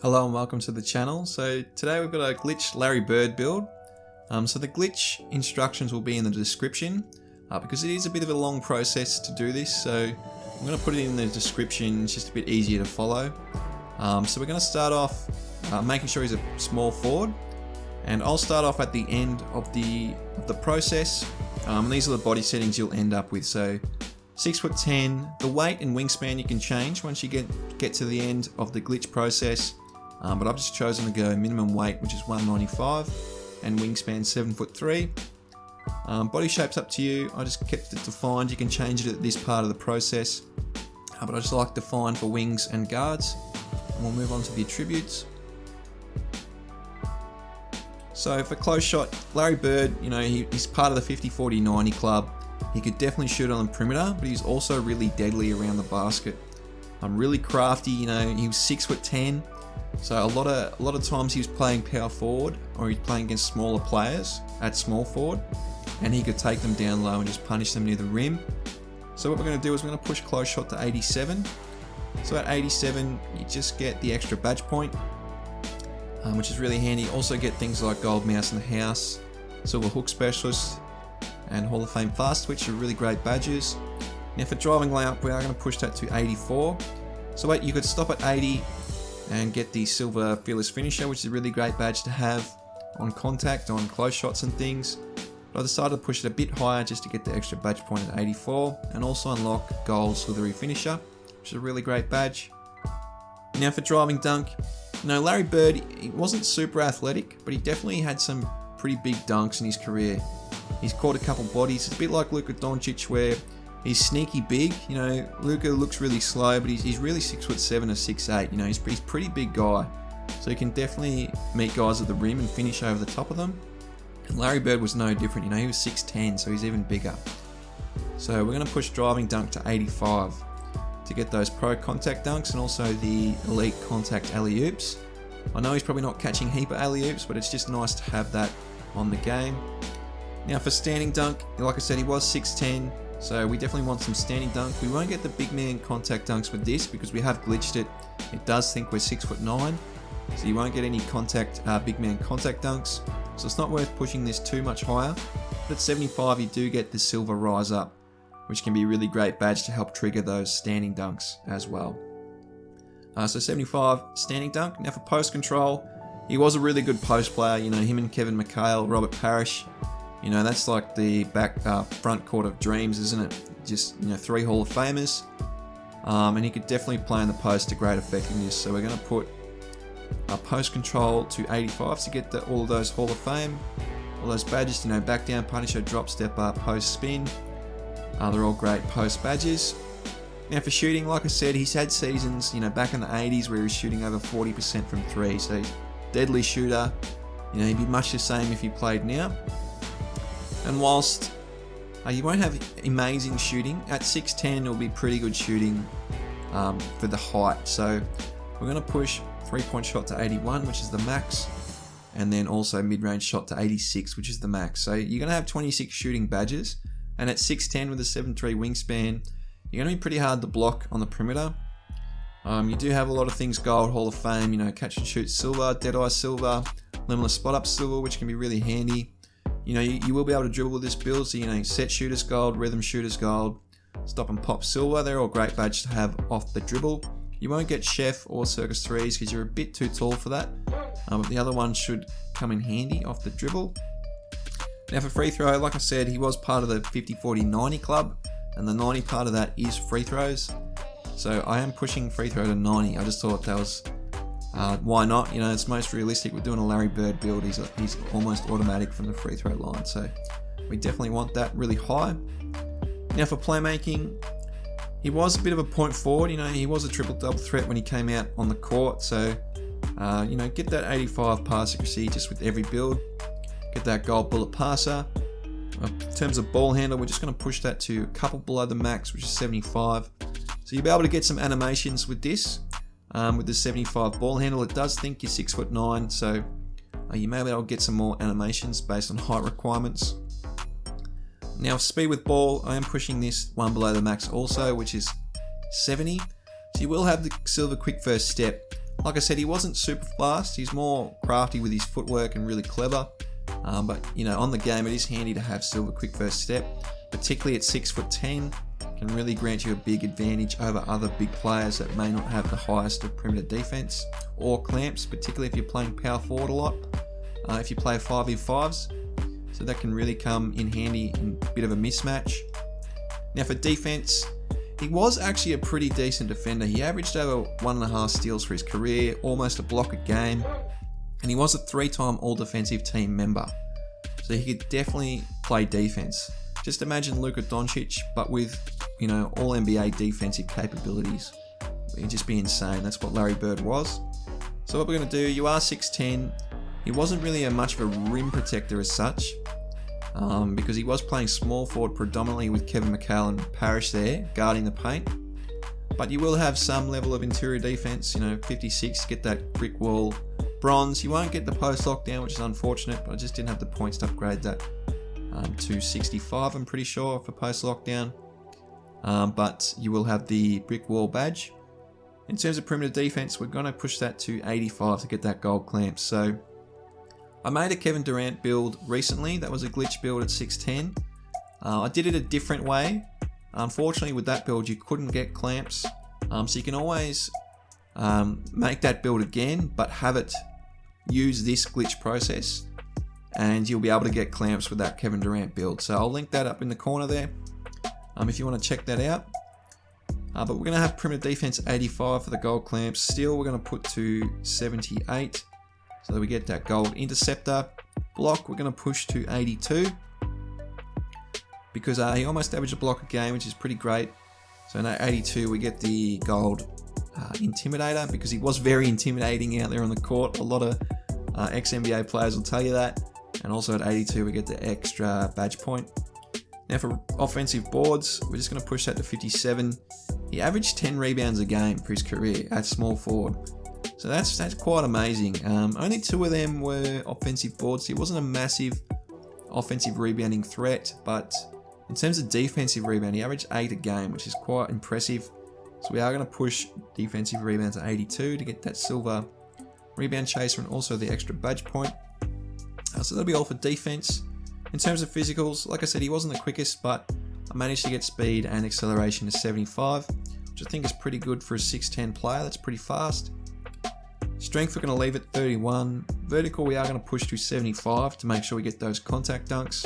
Hello and welcome to the channel. So today we've got a glitch Larry Bird build. So the glitch instructions will be in the description because it is a bit of a long process to do this. So I'm going to put it in the description. It's just a bit easier to follow. So we're going to start off making sure he's a small forward, and I'll start off at the end of the process. And these are the body settings you'll end up with. So 6'10", the weight and wingspan you can change once you get to the end of the glitch process. But I've just chosen to go minimum weight, which is 195, and wingspan 7'3". Body shape's up to you. I just kept it defined. You can change it at this part of the process, but I just like define for wings and guards. And we'll move on to the attributes. So for close shot, Larry Bird, he's part of the 50-40-90 club. He could definitely shoot on the perimeter, but he's also really deadly around the basket. Really crafty. He was 6'10". So a lot of times he was playing power forward, or he's playing against smaller players at small forward, and he could take them down low and just punish them near the rim. So what we're going to do is we're going to push close shot to 87. So at 87, you just get the extra badge point, which is really handy. Also get things like gold mouse in the house, silver hook specialist, and Hall of Fame fast switch are really great badges. Now for driving layup, we are going to push that to 84. So you could stop at 80 and get the silver fearless finisher, which is a really great badge to have on contact, on close shots and things. But I decided to push it a bit higher just to get the extra badge point at 84, and also unlock gold slithery finisher, which is a really great badge. Now for driving dunk, Larry Bird, he wasn't super athletic, but he definitely had some pretty big dunks in his career. He's caught a couple bodies. It's a bit like Luka Doncic, where he's sneaky big. Luka looks really slow, but he's really 6'7" or 6'8". He's a pretty big guy, so he can definitely meet guys at the rim and finish over the top of them. And Larry Bird was no different. He was 6'10", so he's even bigger. So we're going to push driving dunk to 85 to get those pro contact dunks and also the elite contact alley-oops. I know he's probably not catching heap of alley-oops, but it's just nice to have that on the game. Now for standing dunk, like I said, he was 6'10", so we definitely want some standing dunk. We won't get the big man contact dunks with this because we have glitched it. It does think we're 6'9", so you won't get any big man contact dunks. So it's not worth pushing this too much higher. But at 75, you do get the silver rise up, which can be a really great badge to help trigger those standing dunks as well. So 75 standing dunk. Now for post control, he was a really good post player. Him and Kevin McHale, Robert Parrish. That's like the front court of dreams, isn't it? Just, 3 Hall of Famers. And he could definitely play in the post to great effectiveness. So we're going to put post control to 85 to get all of those Hall of Fame. All those badges, back down, punisher, drop, step up, post, spin. They're all great post badges. Now for shooting, like I said, he's had seasons, back in the 80s where he was shooting over 40% from 3. So he's a deadly shooter. He'd be much the same if he played now. And whilst you won't have amazing shooting, at 6'10", it'll be pretty good shooting for the height. So we're going to push 3-point shot to 81, which is the max, and then also mid-range shot to 86, which is the max. So you're going to have 26 shooting badges, and at 6'10" with a 7'3" wingspan, you're going to be pretty hard to block on the perimeter. You do have a lot of things gold, Hall of Fame, catch and shoot silver, dead eye silver, limitless spot up silver, which can be really handy. You will be able to dribble with this build, so set shooters gold, rhythm shooters gold, stop and pop silver. They're all great badges to have off the dribble. You won't get chef or circus 3s because you're a bit too tall for that, but the other ones should come in handy off the dribble. Now for free throw, like I said, he was part of the 50-40-90 club, and the 90 part of that is free throws. So I am pushing free throw to 90. I just thought that was why not? It's most realistic. We're doing a Larry Bird build. He's almost automatic from the free throw line, so we definitely want that really high. Now for playmaking, he was a bit of a point forward. He was a triple-double threat when he came out on the court. So get that 85 pass accuracy just with every build. Get that gold bullet passer. In terms of ball handle, we're just going to push that to a couple below the max, which is 75. So you'll be able to get some animations with this. With the 75 ball handle, it does think you're 6'9", so you may be able to get some more animations based on height requirements. Now speed with ball, I am pushing this one below the max also, which is 70. So you will have the silver quick first step, Like I said, he wasn't super fast. He's more crafty with his footwork and really clever. But on the game, it is handy to have Silva quick first step, particularly at 6'10". Can really grant you a big advantage over other big players that may not have the highest of perimeter defense or clamps, particularly if you're playing power forward a lot. If you play 5v5s, so that can really come in handy in a bit of a mismatch. Now for defense, he was actually a pretty decent defender. He averaged over 1.5 steals for his career, almost a block a game, and he was a 3-time all-defensive team member. So he could definitely play defense. Just imagine Luka Doncic, but with, all NBA defensive capabilities. It'd just be insane. That's what Larry Bird was. So what we're going to do, you are 6'10". He wasn't really much of a rim protector as such, because he was playing small forward predominantly with Kevin McHale and Parrish there, guarding the paint. But you will have some level of interior defense, 56, get that brick wall. Bronze, you won't get the post lockdown, which is unfortunate, but I just didn't have the points to upgrade that to 65, I'm pretty sure, for post lockdown. But you will have the brick wall badge. In terms of perimeter defense, we're going to push that to 85 to get that gold clamp. So I made a Kevin Durant build recently. That was a glitch build at 6'10". I did it a different way. Unfortunately, with that build, you couldn't get clamps. So you can always make that build again, but have it use this glitch process, and you'll be able to get clamps with that Kevin Durant build. So I'll link that up in the corner there if you want to check that out. But we're going to have perimeter defense 85 for the gold clamps. Still, we're going to put to 78 so that we get that gold interceptor. Block, we're going to push to 82 because he almost averaged a block a game, which is pretty great. So now 82, we get the gold intimidator because he was very intimidating out there on the court. A lot of ex-NBA players will tell you that. And also at 82, we get the extra badge point. Now for offensive boards, we're just going to push that to 57. He averaged 10 rebounds a game for his career at small forward. So that's quite amazing. Only 2 of them were offensive boards. He wasn't a massive offensive rebounding threat, but in terms of defensive rebound, he averaged 8 a game, which is quite impressive. So we are going to push defensive rebounds to 82 to get that silver rebound chaser and also the extra badge point. So that'll be all for defense. In terms of physicals, like I said, he wasn't the quickest, but I managed to get speed and acceleration to 75, which I think is pretty good for a 6'10 player. That's pretty fast. Strength, we're going to leave at 31. Vertical, we are going to push to 75 to make sure we get those contact dunks.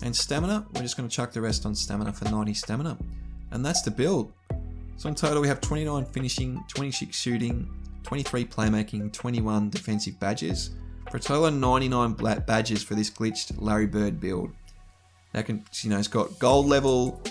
And stamina, we're just going to chuck the rest on stamina for 90 stamina. And that's the build. So in total, we have 29 finishing, 26 shooting, 23 playmaking, 21 defensive badges, for a total of 99 badges for this glitched Larry Bird build. That can, it's got gold level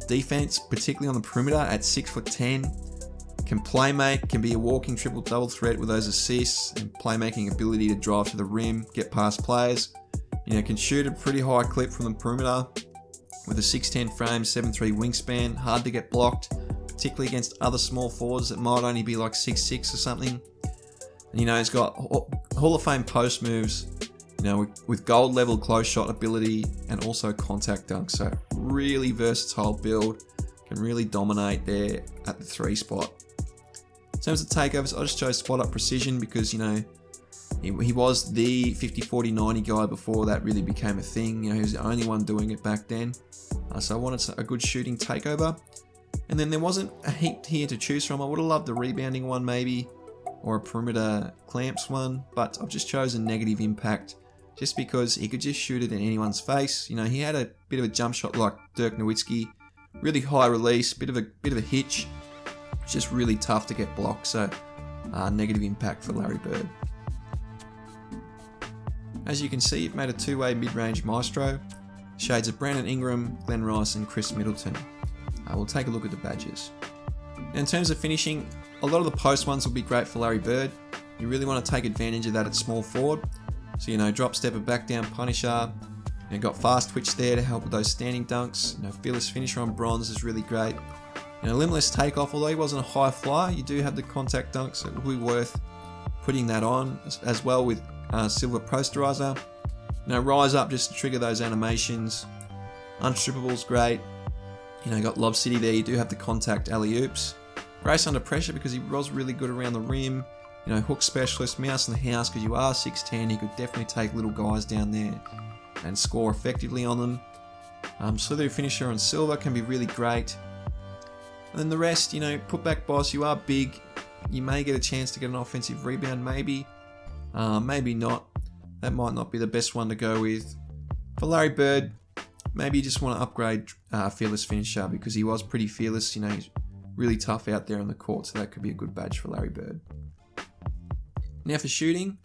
defense, particularly on the perimeter at 6'10". Can playmake, can be a walking triple double threat with those assists and playmaking ability to drive to the rim, get past players. Can shoot a pretty high clip from the perimeter with a 6'10 frame, 7'3 wingspan, hard to get blocked, particularly against other small forwards that might only be like 6'6 or something. And it's got Hall of Fame post moves, with gold level close shot ability and also contact dunks. So really versatile build, can really dominate there at the 3 spot. In terms of takeovers, I just chose spot up precision because, he was the 50-40-90 guy before that really became a thing. He was the only one doing it back then. So I wanted a good shooting takeover. And then there wasn't a heap here to choose from. I would have loved the rebounding one maybe, or a perimeter clamps one, but I've just chosen negative impact just because he could just shoot it in anyone's face. He had a bit of a jump shot like Dirk Nowitzki, really high release, bit of a hitch. It's just really tough to get blocked. So negative impact for Larry Bird. As you can see, you've made a 2-way mid-range maestro. Shades of Brandon Ingram, Glenn Rice and Chris Middleton. We'll take a look at the badges. In terms of finishing, a lot of the post ones will be great for Larry Bird. You really want to take advantage of that at small forward. So, drop stepper, back down punisher. Got fast twitch there to help with those standing dunks. Fearless finisher on bronze is really great. Limitless takeoff, although he wasn't a high flyer, you do have the contact dunks. So it would be worth putting that on as well with silver posterizer. Rise up just to trigger those animations. Unstrippable's great. Got Lob City there. You do have the contact alley-oops. Grace under pressure because he was really good around the rim. You know, hook specialist, mouse in the house because you are 6'10", he could definitely take little guys down there and score effectively on them. Slithery finisher on Silver can be really great. And then the rest, you know, putback boss, you are big. You may get a chance to get an offensive rebound, maybe. Maybe not. That might not be the best one to go with. For Larry Bird, maybe you just want to upgrade fearless finisher because he was pretty fearless. You know, he's really tough out there on the court, so that could be a good badge for Larry Bird. Now for shooting,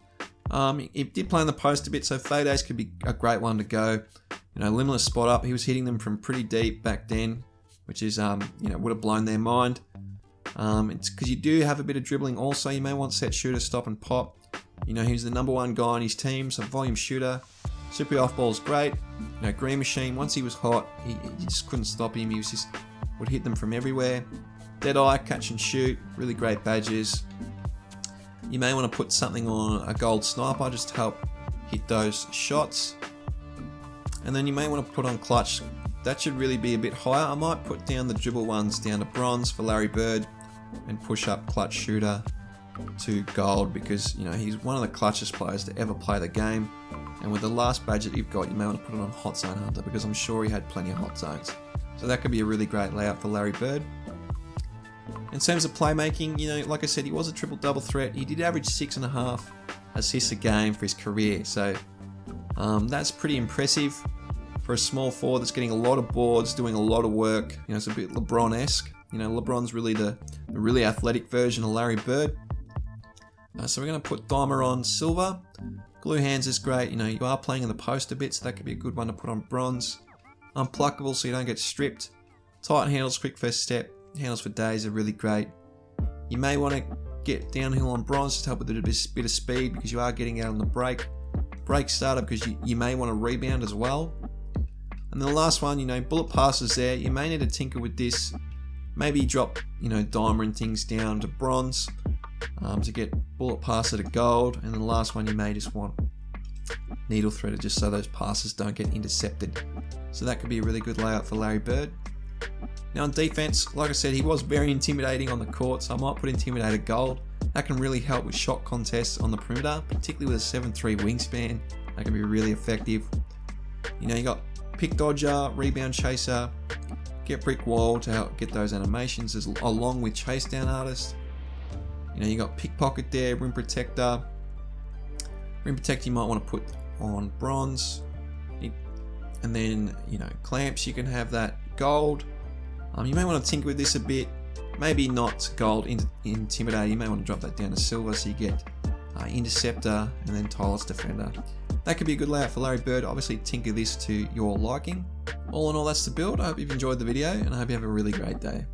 he did play in the post a bit, so fadeaways could be a great one to go. You know, limitless spot up. He was hitting them from pretty deep back then, which is, you know, would have blown their mind. It's because you do have a bit of dribbling also. You may want set shooter, stop and pop. You know, he was the #1 guy on his team, so volume shooter. Super off ball's great. You know, Green Machine, once he was hot, you just couldn't stop him. He was just, would hit them from everywhere. Deadeye, catch and shoot, really great badges. You may want to put something on a gold sniper just to help hit those shots. And then you may want to put on clutch. That should really be a bit higher. I might put down the dribble ones down to bronze for Larry Bird and push up clutch shooter to gold because, you know, he's one of the clutchest players to ever play the game. And with the last badge that you've got, you may want to put it on Hot Zone Hunter because I'm sure he had plenty of hot zones. So that could be a really great layout for Larry Bird. In terms of playmaking, you know, like I said, he was a triple-double threat. He did average 6.5 assists a game for his career. So that's pretty impressive for a small forward that's getting a lot of boards, doing a lot of work. You know, it's a bit LeBron-esque. You know, LeBron's really the really athletic version of Larry Bird. So we're going to put Dimer on Silver. Glue hands is great. You know, you are playing in the post a bit, so that could be a good one to put on bronze. Unpluckable, so you don't get stripped. Tight handles, quick first step. Handles for days are really great. You may want to get downhill on bronze just to help with a bit of speed because you are getting out on the break. Break starter because you may want to rebound as well. And then the last one, you know, bullet passes there. You may need to tinker with this. Maybe drop, you know, diamond and things down to bronze to get bullet passer to gold. And then the last one, you may just want needle threader just so those passes don't get intercepted. So that could be a really good layout for Larry Bird. Now on defense, like I said, he was very intimidating on the court, so I might put Intimidator Gold. That can really help with shot contests on the perimeter, particularly with a 7'3" wingspan. That can be really effective. You know, you got Pick Dodger, Rebound Chaser, Get Brick Wall to help get those animations along with Chase Down Artist. You know, you got Pickpocket there, Rim Protector. Rim Protector you might want to put on bronze. And then, you know, clamps, you can have that gold. You may want to tinker with this a bit. Maybe not gold Intimidator. You may want to drop that down to silver so you get Interceptor and then Tireless Defender. That could be a good layout for Larry Bird. Obviously tinker this to your liking. All in all, that's the build. I hope you've enjoyed the video and I hope you have a really great day.